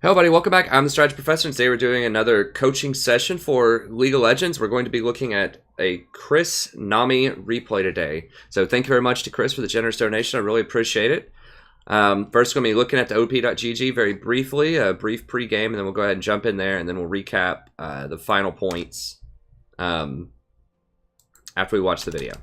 Hello, buddy. Welcome back. I'm the Strategy Professor, and today we're doing another coaching session for League of Legends. We're going to be looking at a Chris Nami replay today. So thank you very much to Chris for the generous donation. I really appreciate it. First, we're going to be looking at the OP.GG very briefly, a brief pregame, and then we'll go ahead and jump in there, and then we'll recap the final points after we watch the video.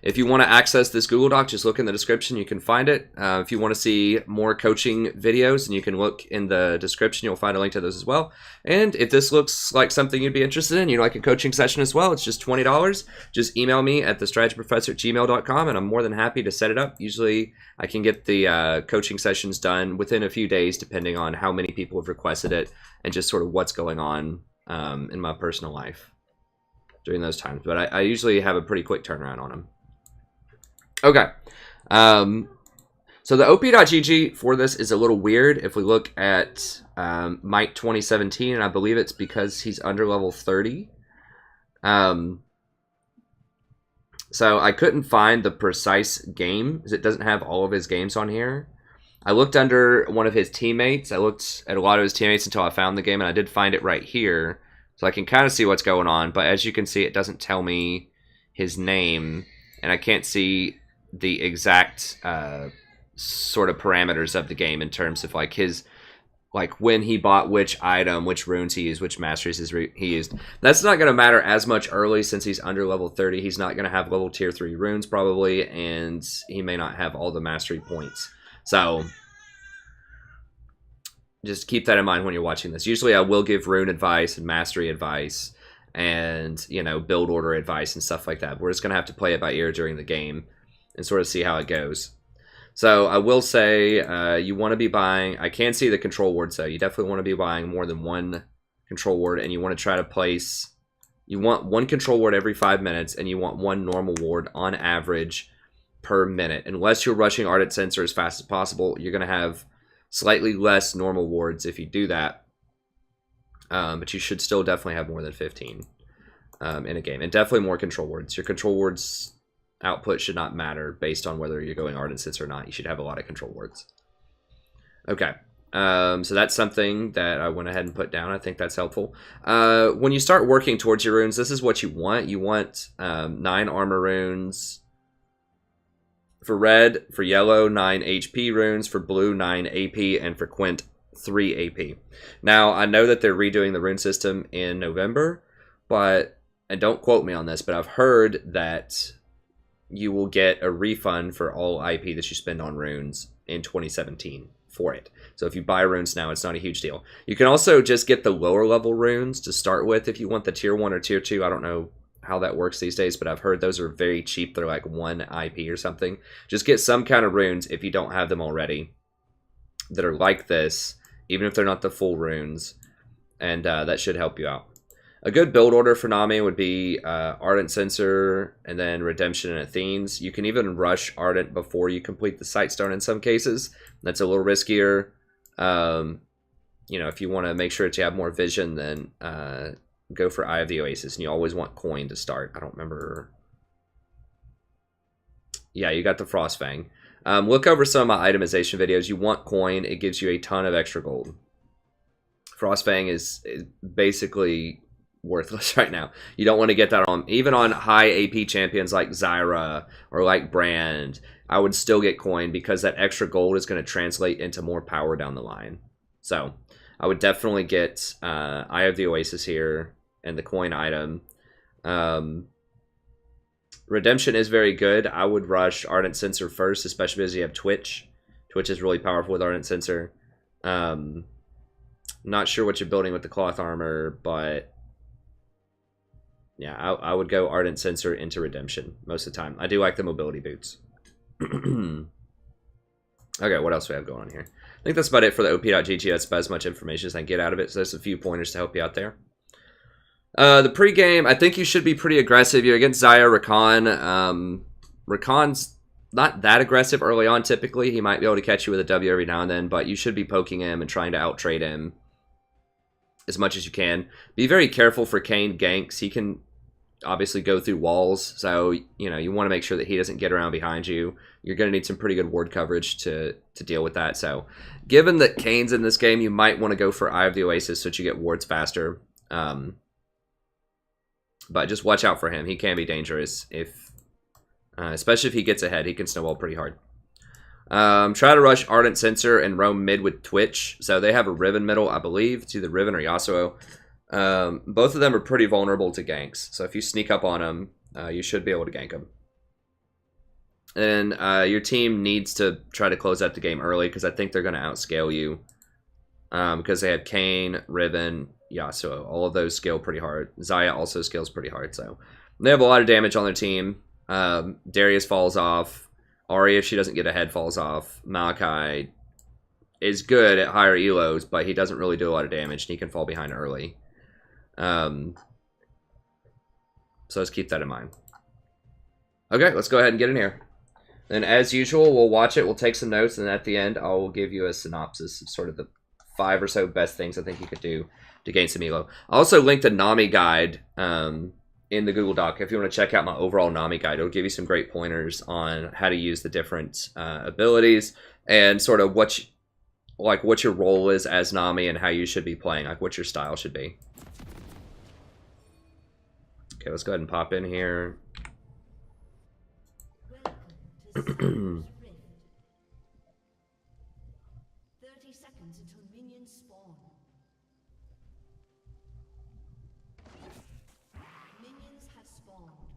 If you want to access this Google Doc, just look in the description. You can find it. If you want to see more coaching videos, and you can look in the description. You'll find a link to those as well. And if this looks like something you'd be interested in, you'd like a coaching session as well, it's just $20. Just email me at thestrategyprofessor@gmail.com, and I'm more than happy to set it up. Usually, I can get the coaching sessions done within a few days, depending on how many people have requested it and just sort of what's going on in my personal life during those times. But I usually have a pretty quick turnaround on them. Okay, so the OP.GG for this is a little weird. If we look at Mike 2017, and I believe it's because he's under level 30. So I couldn't find the precise game, because it doesn't have all of his games on here. I looked under one of his teammates. I looked at a lot of his teammates until I found the game, and I did find it right here. So I can kind of see what's going on, but as you can see, it doesn't tell me his name, and I can't see the exact sort of parameters of the game in terms of like his, like when he bought which item, which runes he used, which masteries he used. That's not going to matter as much early since he's under level 30. He's not going to have level tier 3 runes probably, and he may not have all the mastery points. So just keep that in mind when you're watching this. Usually I will give rune advice and mastery advice and, you know, build order advice and stuff like that. We're just going to have to play it by ear during the game and sort of see how it goes. So I will say you want to be buying, I can see the control wards though. You definitely want to be buying more than one control ward, and you want to try to place, you want one control ward every 5 minutes, and you want one normal ward on average per minute. Unless you're rushing Ardent Sensor as fast as possible, you're going to have slightly less normal wards if you do that. But you should still definitely have more than 15 in a game. And definitely more control wards. Your control wards output should not matter based on whether you're going Ardent Sense or not. You should have a lot of control wards. Okay. So that's something that I went ahead and put down. I think that's helpful. When you start working towards your runes, this is what you want. You want 9 armor runes. For red, for yellow, 9 HP runes. For blue, 9 AP. And for Quint, 3 AP. Now, I know that they're redoing the rune system in November, but, and don't quote me on this, but I've heard that you will get a refund for all IP that you spend on runes in 2017 for it. So if you buy runes now, it's not a huge deal. You can also just get the lower level runes to start with if you want the tier 1 or tier 2. I don't know how that works these days, but I've heard those are very cheap. They're like 1 IP or something. Just get some kind of runes if you don't have them already that are like this, even if they're not the full runes, and that should help you out. A good build order for Nami would be Ardent Sensor, and then Redemption and Athenes. You can even rush Ardent before you complete the Sightstone in some cases. That's a little riskier. You know, if you want to make sure that you have more vision, then go for Eye of the Oasis, and you always want coin to start. I don't remember. Yeah, you got the Frostfang. Look over some of my itemization videos. You want coin. It gives you a ton of extra gold. Frostfang is basically worthless right now. You don't want to get that on, even on high AP champions like Zyra or like Brand. I would still get coin because that extra gold is going to translate into more power down the line. So I would definitely get Eye of the Oasis here and the coin item. Redemption is very good. I would rush Ardent Sensor first, especially because you have Twitch. Twitch is really powerful with Ardent Sensor. Not sure what you're building with the cloth armor, but yeah, I would go Ardent Sensor into Redemption most of the time. I do like the mobility boots. Okay, what else do we have going on here? I think that's about it for the OP.GG. That's about as much information as I can get out of it. So there's a few pointers to help you out there. The pregame, I think you should be pretty aggressive. You're against Zaya Rakan. Rakan's not that aggressive early on typically. He might be able to catch you with a W every now and then, but you should be poking him and trying to out-trade him as much as you can. Be very careful for Kane ganks. He can obviously go through walls, so you know you want to make sure that he doesn't get around behind you. You're going to need some pretty good ward coverage to deal with that. So, given that Kane's in this game, you might want to go for Eye of the Oasis so that you get wards faster. But just watch out for him. He can be dangerous if, especially if he gets ahead. He can snowball pretty hard. Try to rush Ardent Sensor and roam mid with Twitch. So they have a Riven middle, I believe. It's either Riven or Yasuo. Both of them are pretty vulnerable to ganks. So if you sneak up on them, you should be able to gank them. And your team needs to try to close out the game early because I think they're going to outscale you. Because they have Kane, Riven, Yasuo. All of those scale pretty hard. Xayah also scales pretty hard. So they have a lot of damage on their team. Darius falls off. Ahri, if she doesn't get ahead, falls off. Malachi is good at higher elos, but he doesn't really do a lot of damage, and he can fall behind early. So let's keep that in mind. Okay, let's go ahead and get in here. And as usual, we'll watch it, we'll take some notes, and at the end, I will give you a synopsis of sort of the 5 or so best things I think you could do to gain some elo. I also linked a Nami guide in the Google Doc. If you want to check out my overall Nami guide, it'll give you some great pointers on how to use the different abilities and sort of what your role is as Nami and how you should be playing, like what your style should be. Okay, let's go ahead and pop in here. 30 seconds until minions spawn. Minions have spawned.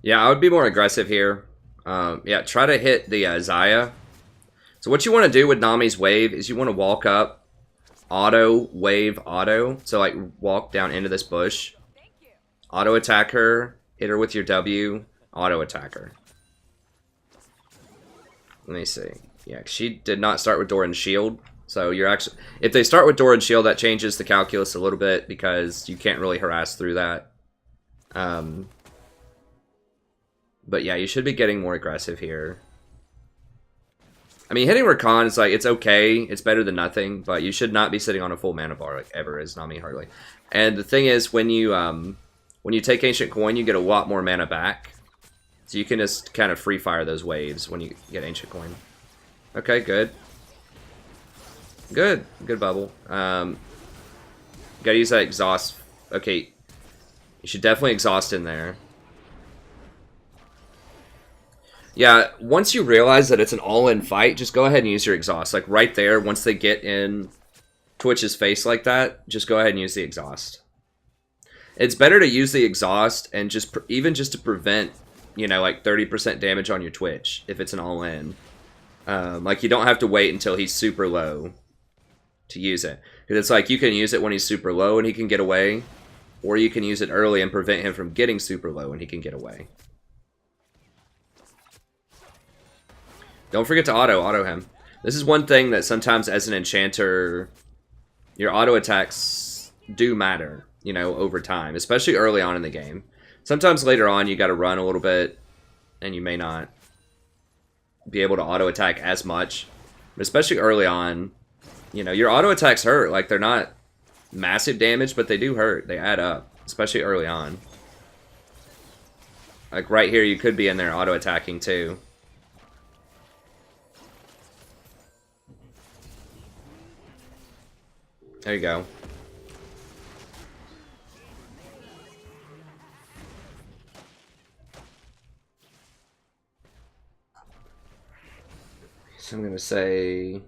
Yeah, I would be more aggressive here. Yeah, try to hit the Xayah. So what you want to do with Nami's wave is you want to walk up, auto, wave, auto. So like walk down into this bush, auto attack her, hit her with your W, auto attack her. Let me see. Yeah, she did not start with Doran's shield. So you're actually, if they start with Doran's shield, that changes the calculus a little bit because you can't really harass through that. But yeah, you should be getting more aggressive here. I mean, hitting Rakan is like, it's okay. It's better than nothing, but you should not be sitting on a full mana bar like ever as Nami Harley. And the thing is, when you take Ancient Coin, you get a lot more mana back. So you can just kind of free fire those waves when you get Ancient Coin. Okay, good. Good. Good bubble. Gotta use that exhaust. Okay. You should definitely exhaust in there. Yeah, once you realize that it's an all-in fight, just go ahead and use your exhaust. Like right there, once they get in Twitch's face like that, just go ahead and use the exhaust. It's better to use the exhaust and just even just to prevent, you know, like 30% damage on your Twitch if it's an all-in. Like you don't have to wait until he's super low to use it. Because it's like you can use it when he's super low and he can get away, or you can use it early and prevent him from getting super low and he can get away. Don't forget to auto him. This is one thing that sometimes as an enchanter, your auto attacks do matter, you know, over time, especially early on in the game. Sometimes later on you got to run a little bit and you may not be able to auto attack as much, but especially early on, you know, your auto attacks hurt. Like they're not massive damage, but they do hurt. They add up, especially early on. Like right here, you could be in there auto attacking too. There you go. So I'm going to say...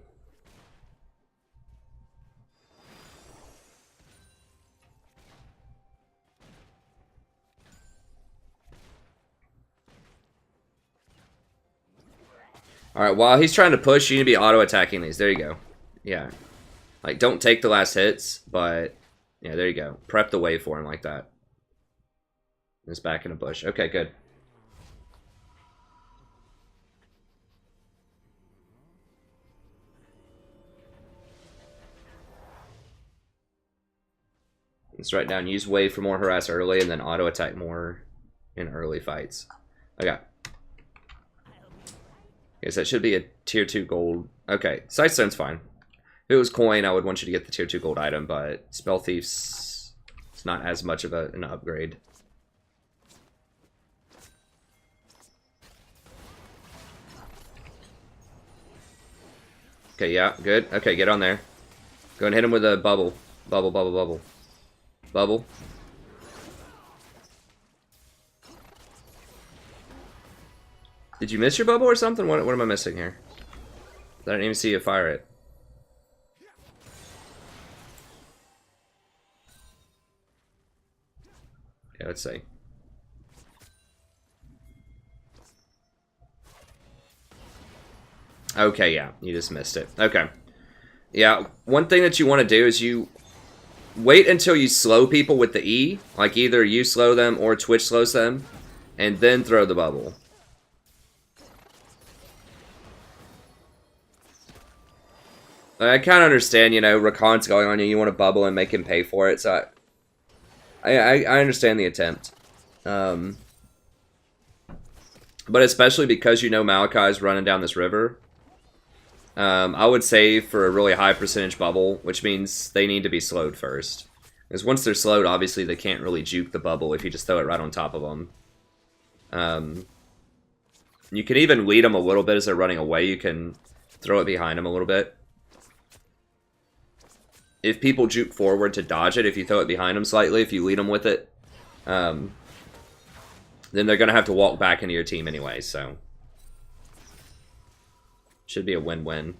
Alright, while he's trying to push, you need to be auto-attacking these. There you go. Yeah. Like, don't take the last hits, but... Yeah, there you go. Prep the way for him like that. It's back in a bush. Okay, good. Let's write down, use wave for more harass early, and then auto-attack more in early fights. Okay. Okay, so that should be a tier 2 gold. Okay, Sightstone's fine. If it was coin, I would want you to get the tier 2 gold item, but Spell Thief's it's not as much of an upgrade. Okay, yeah, good. Okay, get on there. Go and hit him with a bubble. Bubble, bubble, bubble. Bubble. Did you miss your bubble or something? What am I missing here? I didn't even see you fire it. Yeah, let's see. Okay, yeah, you just missed it. Okay. Yeah, one thing that you want to do is you wait until you slow people with the E. Like either you slow them or Twitch slows them. And then throw the bubble. I kind of understand, you know, Rakan's going on you. You want to bubble and make him pay for it. So I understand the attempt. But especially because you know Malachi's running down this river. I would say for a really high percentage bubble, which means they need to be slowed first. Because once they're slowed, obviously they can't really juke the bubble if you just throw it right on top of them. You can even lead them a little bit as they're running away. You can throw it behind them a little bit. If people juke forward to dodge it, if you throw it behind them slightly, if you lead them with it, then they're going to have to walk back into your team anyway, so... Should be a win-win.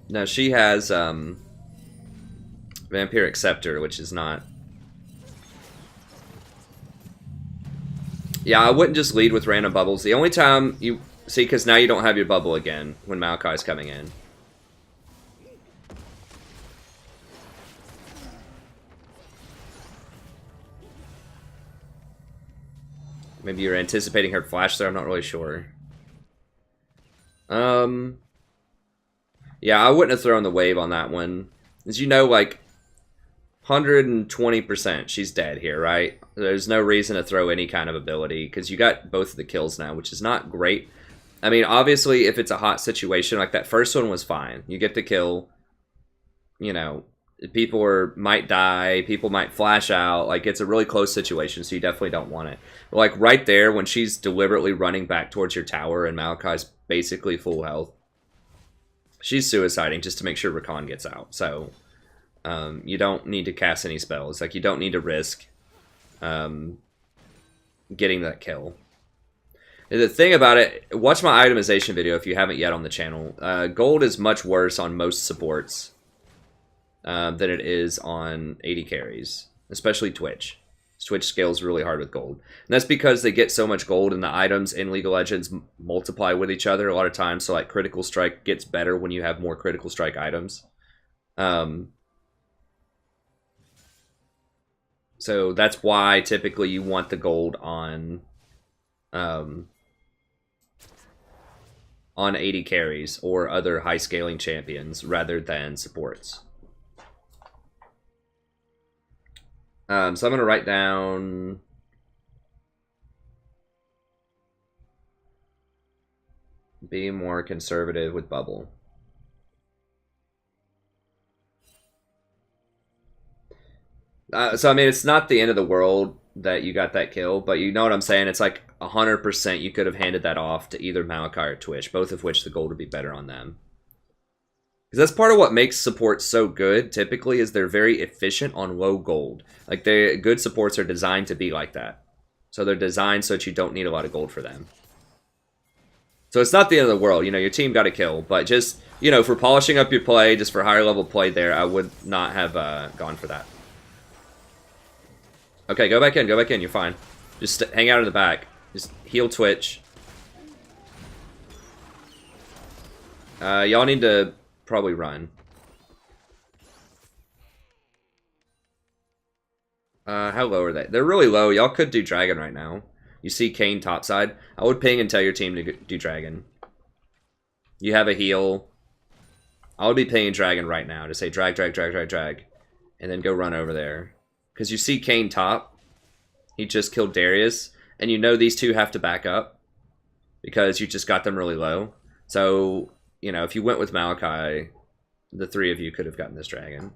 Now she has Vampiric Scepter, which is not... Yeah, I wouldn't just lead with random bubbles. The only time you... See, because now you don't have your bubble again when Malachi's coming in. Maybe you're anticipating her flash there, I'm not really sure. Yeah, I wouldn't have thrown the wave on that one. As you know, like, 120% she's dead here, right? There's no reason to throw any kind of ability, because you got both of the kills now, which is not great. I mean, obviously, if it's a hot situation, like that first one was fine. You get the kill, you know, people might die, people might flash out, like, it's a really close situation, so you definitely don't want it. But, like, right there, when she's deliberately running back towards your tower and Malachi's basically full health, she's suiciding just to make sure Rakan gets out, so... you don't need to cast any spells. Like, you don't need to risk getting that kill. The thing about it, watch my itemization video if you haven't yet on the channel. Gold is much worse on most supports than it is on AD carries, especially Twitch. Twitch scales really hard with gold. And that's because they get so much gold and the items in League of Legends multiply with each other a lot of times. So, like, Critical Strike gets better when you have more Critical Strike items. So that's why typically you want the gold on AD carries or other high scaling champions rather than supports. So I'm going to write down be more conservative with bubble. So, I mean, it's not the end of the world that you got that kill, but you know what I'm saying? It's like 100% you could have handed that off to either Malachi or Twitch, both of which the gold would be better on them. Because that's part of what makes supports so good, typically, is they're very efficient on low gold. Like, good supports are designed to be like that. So they're designed so that you don't need a lot of gold for them. So it's not the end of the world. You know, your team got a kill, but just, you know, for polishing up your play, just for higher level play there, I would not have gone for that. Okay, go back in. Go back in. You're fine. Just hang out in the back. Just heal Twitch. Y'all need to probably run. How low are they? They're really low. Y'all could do Dragon right now. You see Kane topside. I would ping and tell your team to do Dragon. You have a heal. I would be pinging Dragon right now to say drag, drag, drag, drag, drag. And then go run over there. Because you see Kane top. He just killed Darius. And you know these two have to back up. Because you just got them really low. So, you know, if you went with Malachi, the three of you could have gotten this Dragon.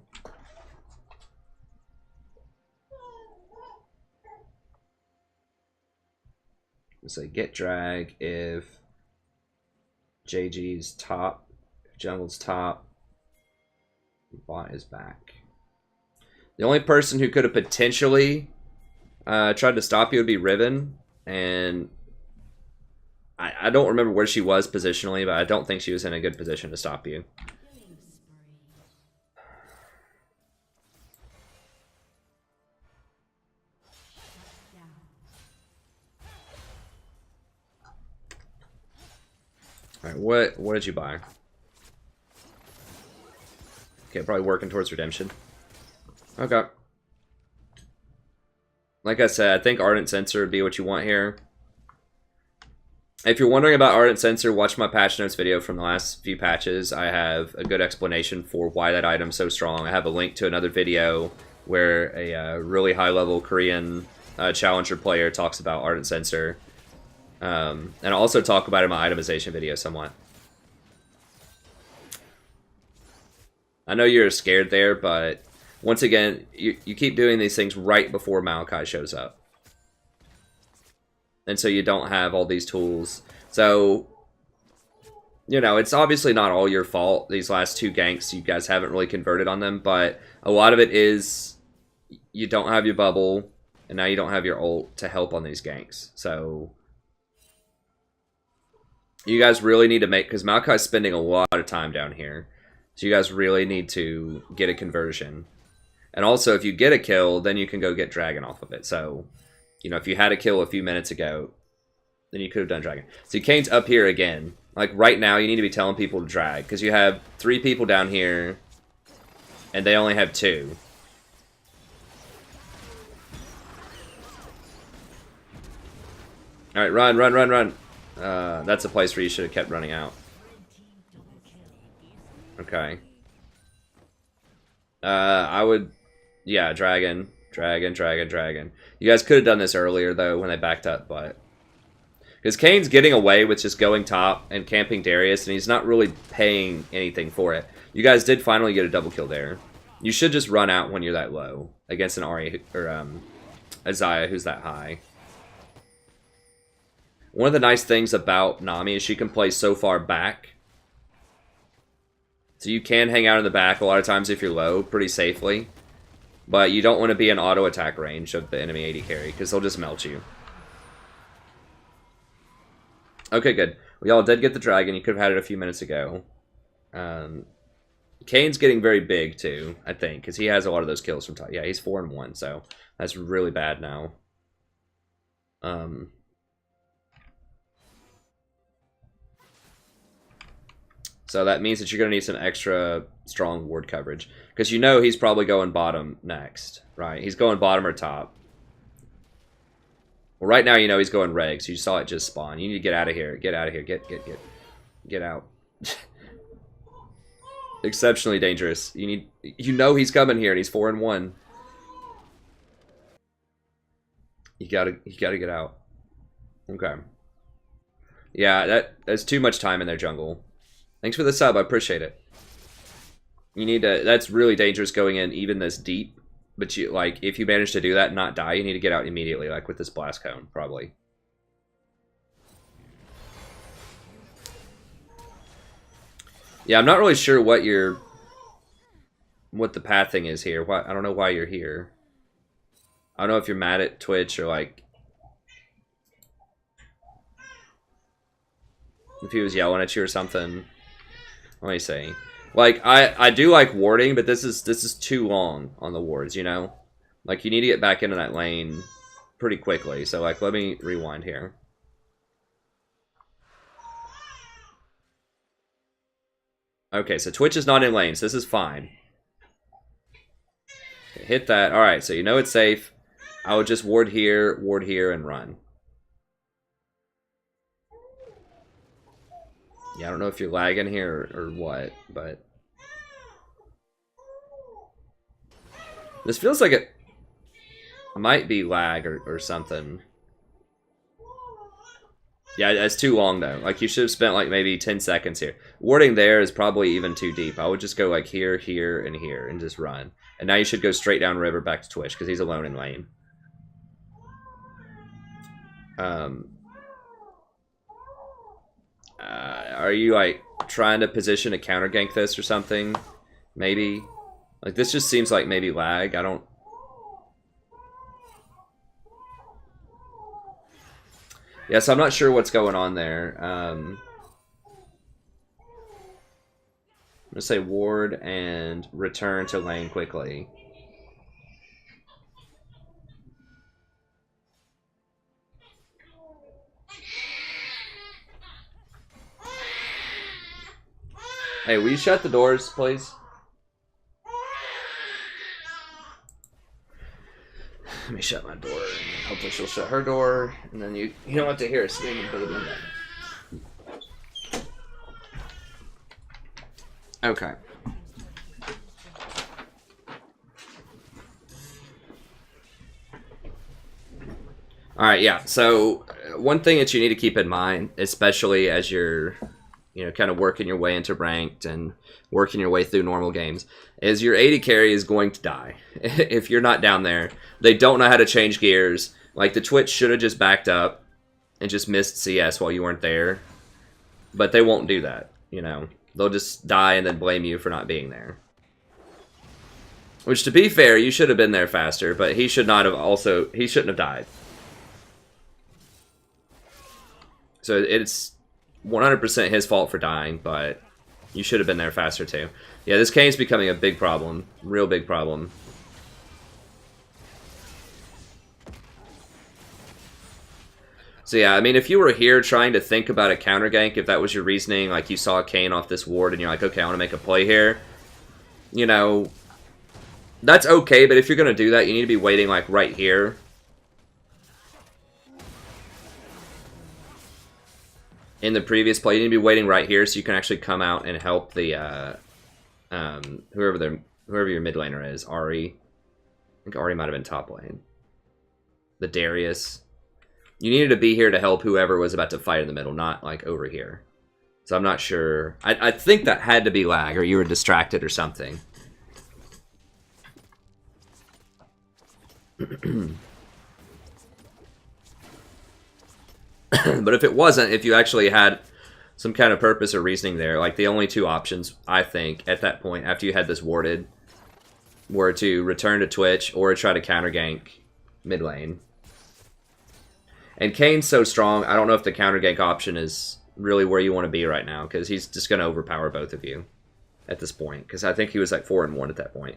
So get drag if JG's top, if jungle's top, bot is back. The only person who could have potentially tried to stop you would be Riven, and I don't remember where she was positionally, but I don't think she was in a good position to stop you. Alright, what did you buy? Okay, probably working towards redemption. Okay. Like I said, I think Ardent Sensor would be what you want here. If you're wondering about Ardent Sensor, watch my patch notes video from the last few patches. I have a good explanation for why that item's so strong. I have a link to another video where a really high-level Korean challenger player talks about Ardent Sensor. And I'll also talk about it in my itemization video somewhat. I know you're scared there, but once again, you keep doing these things right before Malachi shows up. And so you don't have all these tools. So, you know, it's obviously not all your fault. These last two ganks, you guys haven't really converted on them, but a lot of it is you don't have your bubble, and now you don't have your ult to help on these ganks. So you guys really need to make, because Malachi's spending a lot of time down here. So you guys really need to get a conversion. And also, if you get a kill, then you can go get Dragon off of it. So, you know, if you had a kill a few minutes ago, then you could have done Dragon. See, Kane's up here again. Like, right now, you need to be telling people to drag. Because you have 3 people down here, and they only have 2. Alright, run, run, run, run. That's a place where you should have kept running out. Okay. I would... Yeah, Dragon. Dragon, Dragon, Dragon. You guys could have done this earlier, though, when they backed up, but... Because Kane's getting away with just going top and camping Darius, and he's not really paying anything for it. You guys did finally get a double kill there. You should just run out when you're that low against an Ahri or Isaiah who's that high. One of the nice things about Nami is she can play so far back. So you can hang out in the back a lot of times if you're low pretty safely. But you don't want to be in auto attack range of the enemy AD carry because they'll just melt you. Okay, good. Well, y'all did get the dragon. You could have had it a few minutes ago. Kane's getting very big too, I think, because he has a lot of those kills from top. Yeah, he's 4-1, so that's really bad now. So that means that you're going to need some extra strong ward coverage. Because you know he's probably going bottom next, right? He's going bottom or top. Well, right now you know he's going reg, so you saw it just spawn. You need to get out of here. Get out of here. Get out. Exceptionally dangerous. You know he's coming here and he's 4-1. You gotta get out. Okay. Yeah, that's too much time in their jungle. Thanks for the sub, I appreciate it. You need to, that's really dangerous going in even this deep. But you, like, if you manage to do that and not die, you need to get out immediately, like with this blast cone, probably. Yeah, I'm not really sure what the pathing is here. I don't know why you're here. I don't know if you're mad at Twitch or like if he was yelling at you or something. Let me see. Like I do like warding, but this is too long on the wards, you know? Like, you need to get back into that lane pretty quickly. So, like, let me rewind here. Okay, so Twitch is not in lane, so this is fine. Okay, hit that. Alright, so you know it's safe. I would just ward here, and run. Yeah, I don't know if you're lagging here or what, but... This feels like it might be lag or something. Yeah, it's too long though. Like, you should have spent like maybe 10 seconds here. Warding there is probably even too deep. I would just go like here, here, and just run. And now you should go straight down river back to Twitch because he's alone in lane. Are you like trying to position a counter gank this or something? Maybe. Like, this just seems like maybe lag. I don't... Yeah, so I'm not sure what's going on there. I'm going to say ward and return to lane quickly. Hey, will you shut the doors, please? Let me shut my door, and hopefully she'll shut her door, and then you don't have to hear a screaming baby. Okay. Alright, yeah, so one thing that you need to keep in mind, especially as you're, you know, kind of working your way into ranked and working your way through normal games, is your AD carry is going to die if you're not down there. They don't know how to change gears. Like, the Twitch should have just backed up and just missed CS while you weren't there. But they won't do that, you know. They'll just die and then blame you for not being there. Which, to be fair, you should have been there faster, but he should not have also... He shouldn't have died. So it's 100% his fault for dying, but you should have been there faster too. Yeah, this Kane's becoming a big problem. Real big problem. So yeah, I mean, if you were here trying to think about a counter gank, if that was your reasoning, like you saw Kane off this ward and you're like, okay, I want to make a play here, you know, that's okay, but if you're going to do that, you need to be waiting like right here. In the previous play, you need to be waiting right here so you can actually come out and help the whoever your mid laner is. Ari, I think Ari might have been top lane. The Darius. You needed to be here to help whoever was about to fight in the middle, not like over here. So I'm not sure. I think that had to be lag, or you were distracted or something. But if it wasn't, if you actually had some kind of purpose or reasoning there, like the only two options, I think, at that point, after you had this warded, were to return to Twitch or try to counter gank mid lane. And Kane's so strong, I don't know if the counter gank option is really where you want to be right now, because he's just going to overpower both of you at this point, because I think he was like 4-1 at that point.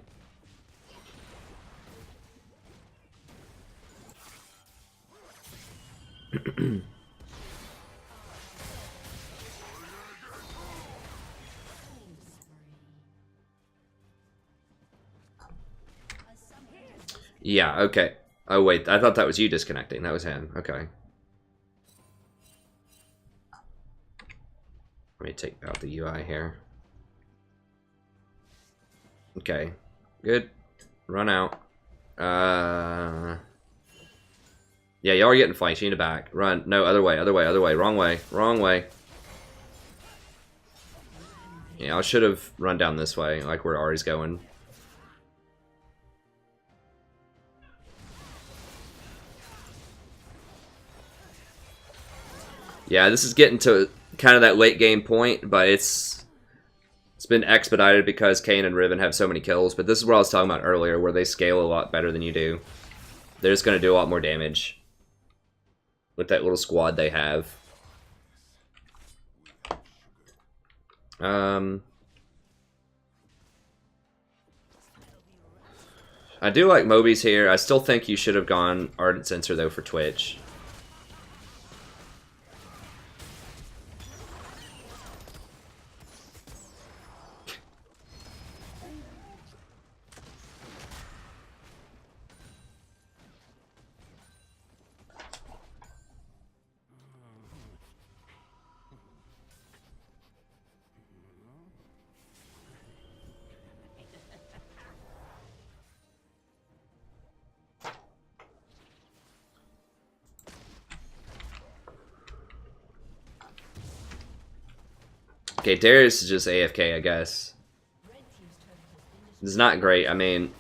Yeah, okay. Oh, wait, I thought that was you disconnecting. That was him. Okay. Let me take out the UI here. Okay. Good. Run out. Yeah, y'all are getting flanked. You need to back. Run. No, other way, other way, other way. Wrong way. Wrong way. Yeah, I should have run down this way, like where Ari's going. Yeah, this is getting to kind of that late game point, but it's been expedited because Kayn and Riven have so many kills. But this is what I was talking about earlier, where they scale a lot better than you do. They're just going to do a lot more damage with that little squad they have. I I do like Moby's here. I still think you should have gone Ardent Sensor, though, for Twitch. Okay, Darius is just AFK, I guess. It's not great. I mean,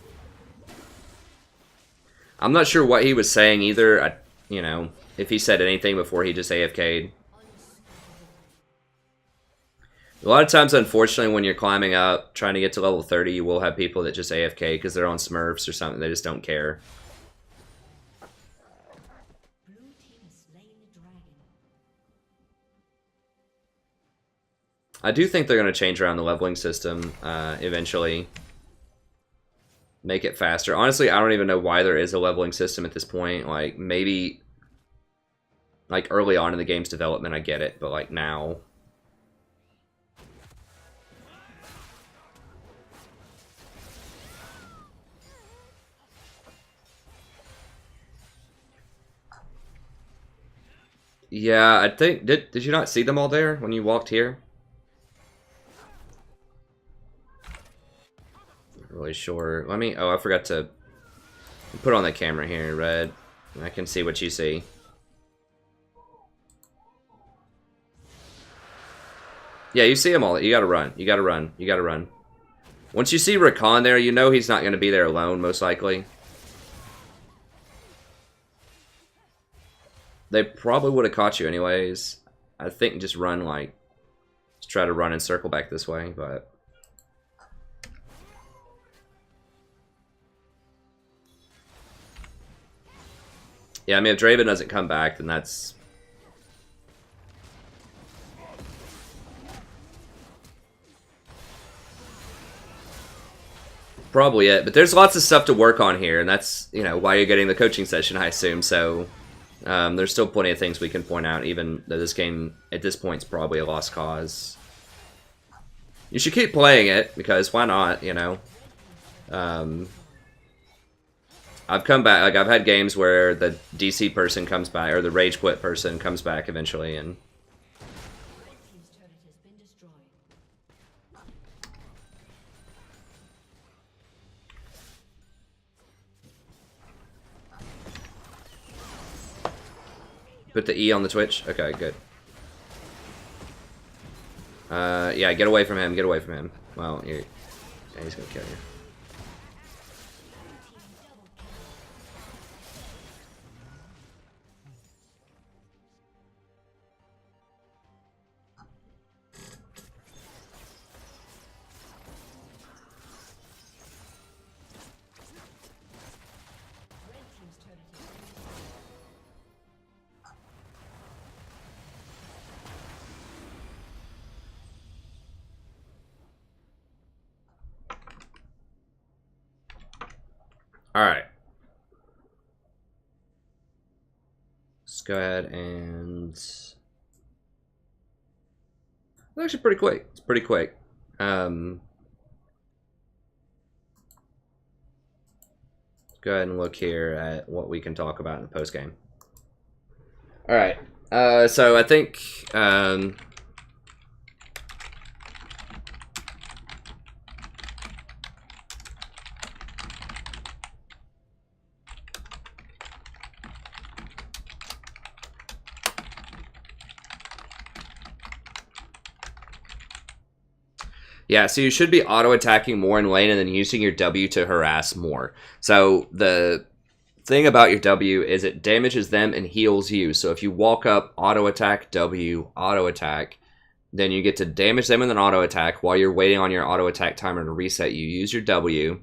I'm not sure what he was saying either. You know, if he said anything before he just AFK'd. A lot of times, unfortunately, when you're climbing up, trying to get to level 30, you will have people that just AFK because they're on Smurfs or something. They just don't care. I do think they're going to change around the leveling system eventually. Make it faster. Honestly, I don't even know why there is a leveling system at this point. Like, maybe like early on in the game's development, I get it. But like now... Yeah, I think... Did you not see them all there when you walked here? Really sure. Let me... Oh, I forgot to put on the camera here, Red. I can see what you see. Yeah, you see them all. You gotta run. You gotta run. You gotta run. Once you see Rakan there, you know he's not going to be there alone, most likely. They probably would have caught you anyways. I think just run, like... Just try to run and circle back this way, but... Yeah, I mean, if Draven doesn't come back, then that's... probably it. But there's lots of stuff to work on here, and that's, you know, why you're getting the coaching session, I assume. So, there's still plenty of things we can point out, even though this game, at this point, is probably a lost cause. You should keep playing it, because why not, you know? I've come back, like, I've had games where the DC person comes back, or the Rage Quit person comes back eventually, and... Put the E on the Twitch? Okay, good. Yeah, get away from him, get away from him. Well, yeah, he's gonna kill you. Alright. Let's go ahead and... It's actually pretty quick. It's pretty quick. Let's go ahead and look here at what we can talk about in the post-game. Alright. So I think... yeah, so you should be auto-attacking more in lane and then using your W to harass more. So the thing about your W is it damages them and heals you. So if you walk up, auto-attack, W, auto-attack, then you get to damage them with an auto-attack while you're waiting on your auto-attack timer to reset. You use your W,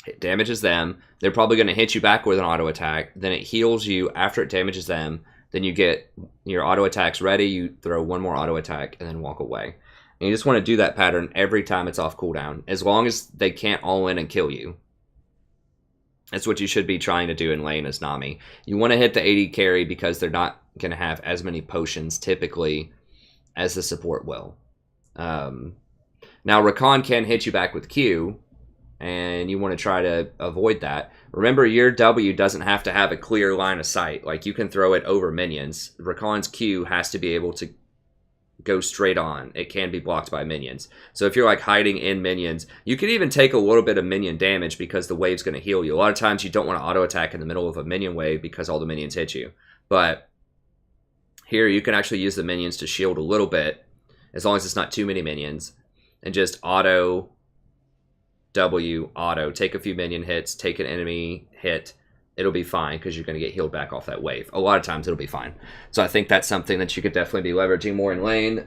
it damages them. They're probably going to hit you back with an auto-attack. Then it heals you after it damages them. Then you get your auto-attacks ready, you throw one more auto-attack, and then walk away. And you just want to do that pattern every time it's off cooldown, as long as they can't all in and kill you. That's what you should be trying to do in lane as Nami. You want to hit the 80 carry because they're not going to have as many potions typically as the support will. Now, Rakan can hit you back with Q, and you want to try to avoid that. Remember, your W doesn't have to have a clear line of sight. Like, you can throw it over minions. Rakan's Q has to be able to go straight on. It can be blocked by minions. So if you're like hiding in minions, you can even take a little bit of minion damage because the wave's going to heal you. A lot of times you don't want to auto attack in the middle of a minion wave because all the minions hit you. But here you can actually use the minions to shield a little bit, as long as it's not too many minions, and just auto W, auto, take a few minion hits, take an enemy hit. It'll be fine because you're going to get healed back off that wave. A lot of times it'll be fine. So I think that's something that you could definitely be leveraging more in lane.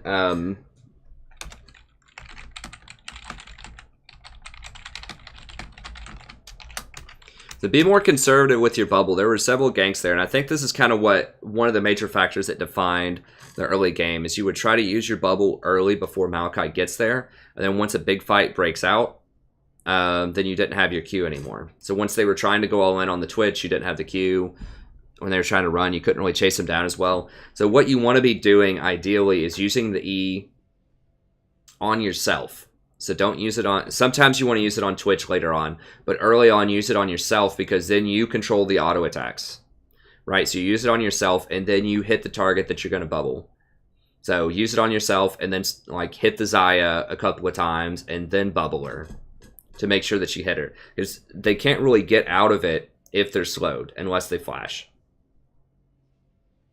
So be more conservative with your bubble. There were several ganks there, and I think this is kind of what one of the major factors that defined the early game is you would try to use your bubble early before Maokai gets there, and then once a big fight breaks out, then you didn't have your Q anymore. So once they were trying to go all in on the Twitch, you didn't have the Q. When they were trying to run, you couldn't really chase them down as well. So what you want to be doing, ideally, is using the E on yourself. So don't use it on... Sometimes you want to use it on Twitch later on, but early on, use it on yourself because then you control the auto attacks. Right? So you use it on yourself, and then you hit the target that you're going to bubble. So use it on yourself, and then like hit the Xayah a couple of times, and then bubble her to make sure that you hit her. Because they can't really get out of it if they're slowed, unless they flash.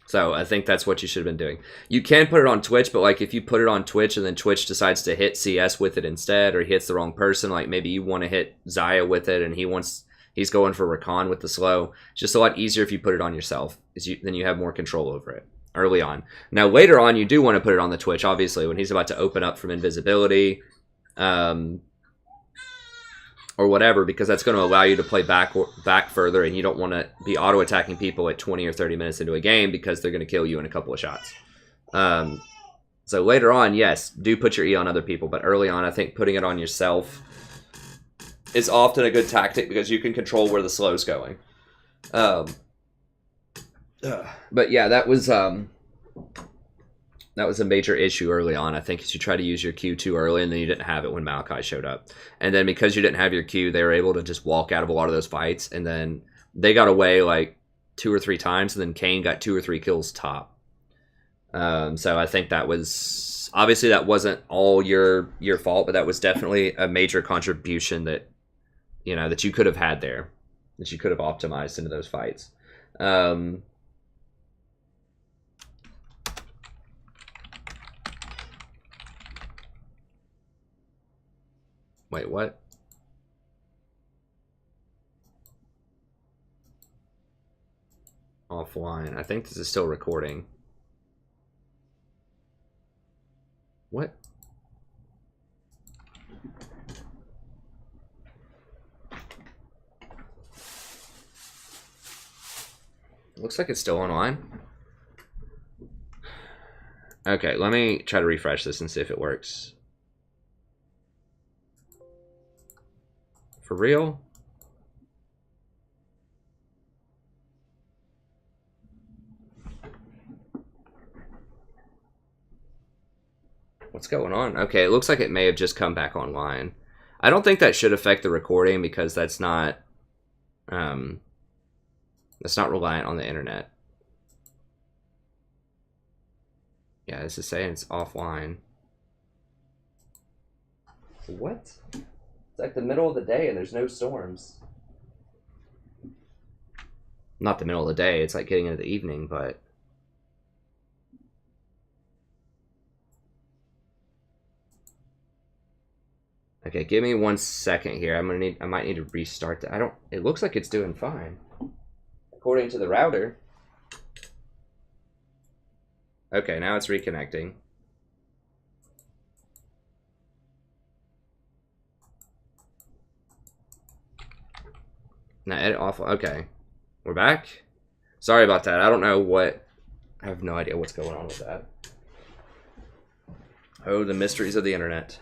So I think that's what you should have been doing. You can put it on Twitch, but like if you put it on Twitch and then Twitch decides to hit CS with it instead, or he hits the wrong person, like maybe you want to hit Xayah with it and he's going for Rakan with the slow. It's just a lot easier if you put it on yourself, then you have more control over it early on. Now later on, you do want to put it on the Twitch, obviously, when he's about to open up from invisibility, or whatever, because that's going to allow you to play back further, and you don't want to be auto-attacking people at 20 or 30 minutes into a game because they're going to kill you in a couple of shots. So later on, yes, do put your E on other people, but early on, I think putting it on yourself is often a good tactic because you can control where the slow's going. But yeah, that was a major issue early on. I think is you try to use your Q too early, and then you didn't have it when Maokai showed up. And then because you didn't have your Q, they were able to just walk out of a lot of those fights, and then they got away like 2 or 3 times, and then Kane got 2 or 3 kills top. So I think that was... Obviously, that wasn't all your fault, but that was definitely a major contribution that, you know, that you could have had there, that you could have optimized into those fights. Wait, what? Offline. I think this is still recording. What? Looks like it's still online. Okay, let me try to refresh this and see if it works. For real? What's going on? Okay, it looks like it may have just come back online. I don't think that should affect the recording because that's not reliant on the internet. Yeah, this is saying it's offline. What? It's like the middle of the day and there's no storms. Not the middle of the day, it's like getting into the evening, but... Okay, give me 1 second here. I might need to restart that. It looks like it's doing fine. According to the router. Okay, now it's reconnecting. Now edit off. Okay, we're back. Sorry about that. I don't know what. I have no idea what's going on with that. Oh, the mysteries of the internet.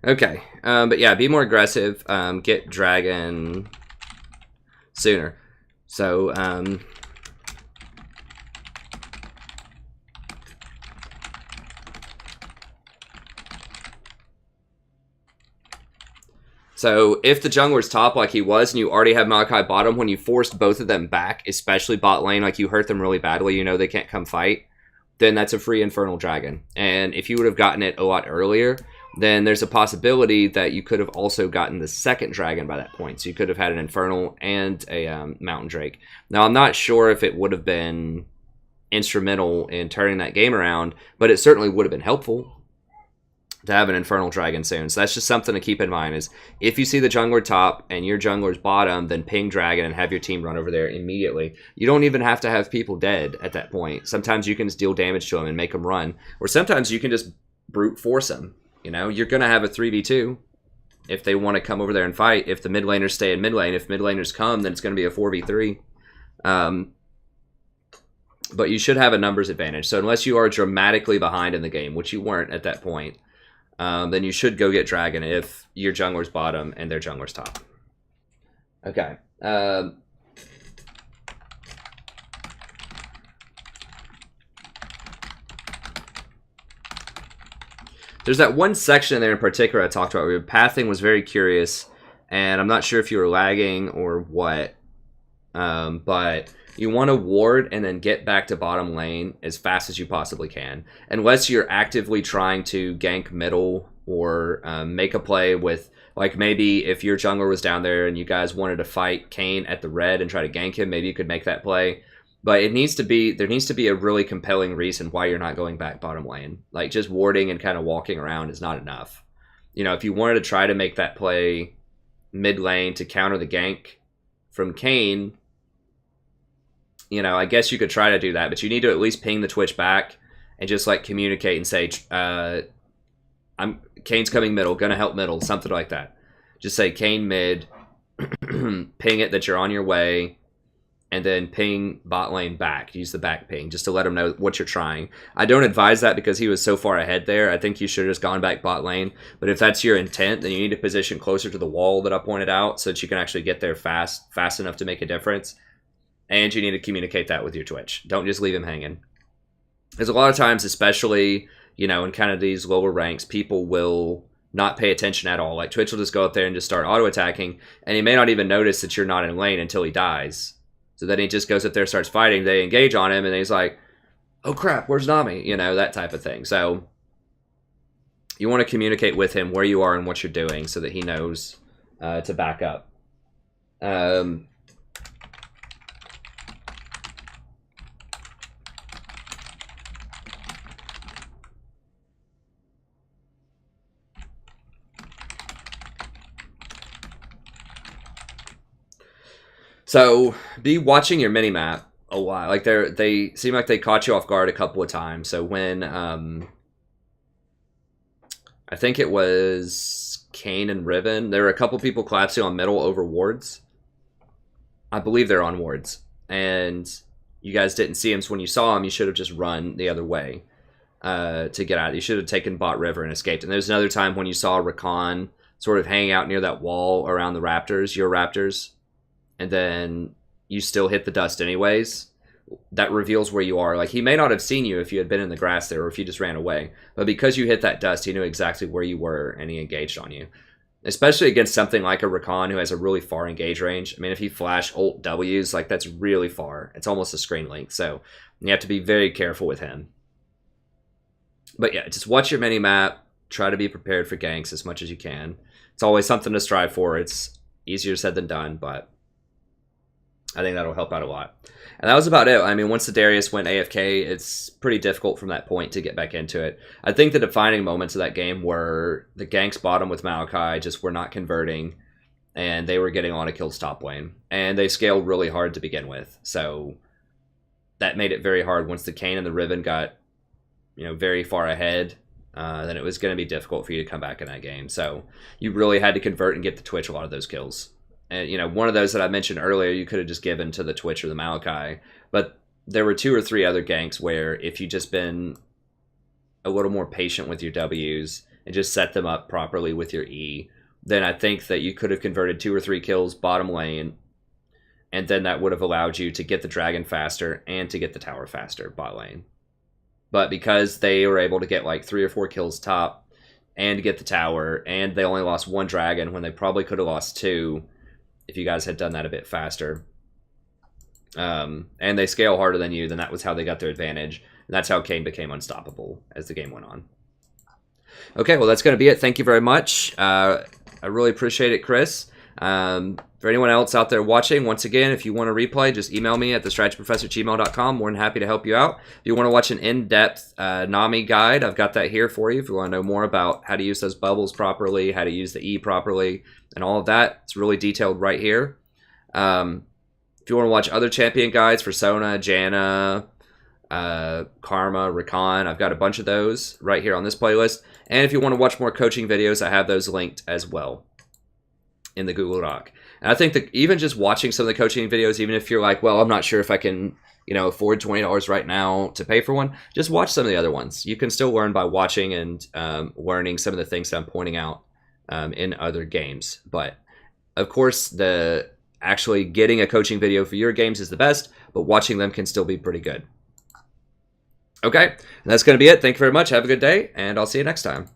Okay, but yeah, be more aggressive. Get dragon sooner. So, so if the jungler's top like he was and you already have Maokai bottom, when you forced both of them back, especially bot lane, like you hurt them really badly, you know they can't come fight, then that's a free Infernal Dragon. And if you would have gotten it a lot earlier, then there's a possibility that you could have also gotten the second dragon by that point. So you could have had an Infernal and a Mountain Drake. Now, I'm not sure if it would have been instrumental in turning that game around, but it certainly would have been helpful to have an Infernal Dragon soon. So that's just something to keep in mind is if you see the jungler top and your jungler's bottom, then ping Dragon and have your team run over there immediately. You don't even have to have people dead at that point. Sometimes you can just deal damage to them and make them run. Or sometimes you can just brute force them. You know, you're going to have a 3v2 if they want to come over there and fight. If the mid laners stay in mid lane, if mid laners come, then it's going to be a 4v3. But you should have a numbers advantage. So unless you are dramatically behind in the game, which you weren't at that point, then you should go get Dragon if your jungler's bottom and their jungler's top. Okay. There's that one section in there in particular I talked about where pathing was very curious, and I'm not sure if you were lagging or what, but you want to ward and then get back to bottom lane as fast as you possibly can. Unless you're actively trying to gank middle or make a play with, like maybe if your jungler was down there and you guys wanted to fight Kayn at the red and try to gank him, maybe you could make that play. But there needs to be a really compelling reason why you're not going back bottom lane. Like just warding and kind of walking around is not enough. You know, if you wanted to try to make that play mid lane to counter the gank from Kayn, you know, I guess you could try to do that, but you need to at least ping the Twitch back and just like communicate and say, Kayn's coming middle, gonna help middle, something like that. Just say Kayn mid, ping it that you're on your way, and then ping bot lane back. Use the back ping just to let them know what you're trying. I don't advise that because he was so far ahead there. I think you should have just gone back bot lane. But if that's your intent, then you need to position closer to the wall that I pointed out so that you can actually get there fast enough to make a difference. And you need to communicate that with your Twitch. Don't just leave him hanging. Because a lot of times, especially, you know, in kind of these lower ranks, people will not pay attention at all. Like Twitch will just go up there and just start auto-attacking, and he may not even notice that you're not in lane until he dies. So then he just goes up there, starts fighting, they engage on him, and he's like, oh crap, where's Nami? You know, that type of thing. So you want to communicate with him where you are and what you're doing so that he knows to back up. So be watching your minimap a lot. Like they seem like they caught you off guard a couple of times. So when I think it was Kayn and Riven, there were a couple people collapsing on middle over wards. I believe they're on wards, and you guys didn't see him. So when you saw him, you should have just run the other way to get out. You should have taken bot river and escaped. And there's another time when you saw Rakan sort of hanging out near that wall around the Raptors, your Raptors. And then you still hit the dust anyways. That reveals where you are. Like, he may not have seen you if you had been in the grass there or if you just ran away. But because you hit that dust, he knew exactly where you were and he engaged on you. Especially against something like a Rakan who has a really far engage range. I mean, if he flash ult Ws, like, that's really far. It's almost a screen length. So you have to be very careful with him. But yeah, just watch your mini-map. Try to be prepared for ganks as much as you can. It's always something to strive for. It's easier said than done, but I think that'll help out a lot. And that was about it. I mean, once the Darius went AFK, it's pretty difficult from that point to get back into it. I think the defining moments of that game were the ganks bottom with Maokai just were not converting, and they were getting on a kills top lane. And they scaled really hard to begin with. So that made it very hard once the Kayn and the Riven got, you know, very far ahead. Then it was going to be difficult for you to come back in that game. So you really had to convert and get the Twitch a lot of those kills. And, you know, one of those that I mentioned earlier, you could have just given to the Twitch or the Maokai. But there were 2 or 3 other ganks where if you just been a little more patient with your Ws and just set them up properly with your E, then I think that you could have converted 2 or 3 kills bottom lane and then that would have allowed you to get the dragon faster and to get the tower faster bot lane. But because they were able to get like 3 or 4 kills top and get the tower, and they only lost 1 dragon when they probably could have lost 2 if you guys had done that a bit faster. And they scale harder than you, then that was how they got their advantage. And that's how Kayn became unstoppable as the game went on. Okay, well, that's going to be it. Thank you very much. I really appreciate it, Chris. For anyone else out there watching, once again, if you want to replay, just email me at thestrategyprofessor@gmail.com. More than happy to help you out. If you want to watch an in-depth Nami guide, I've got that here for you. If you want to know more about how to use those bubbles properly, how to use the E properly, and all of that, it's really detailed right here. If you want to watch other champion guides for Sona, Janna, Karma, Rakan, I've got a bunch of those right here on this playlist. And if you want to watch more coaching videos, I have those linked as well in the Google Doc. And I think that even just watching some of the coaching videos, even if you're like, well, I'm not sure if I can, afford $20 right now to pay for one, just watch some of the other ones. You can still learn by watching and learning some of the things that I'm pointing out in other games. But of course, actually getting a coaching video for your games is the best, but watching them can still be pretty good. Okay, that's going to be it. Thank you very much. Have a good day, and I'll see you next time.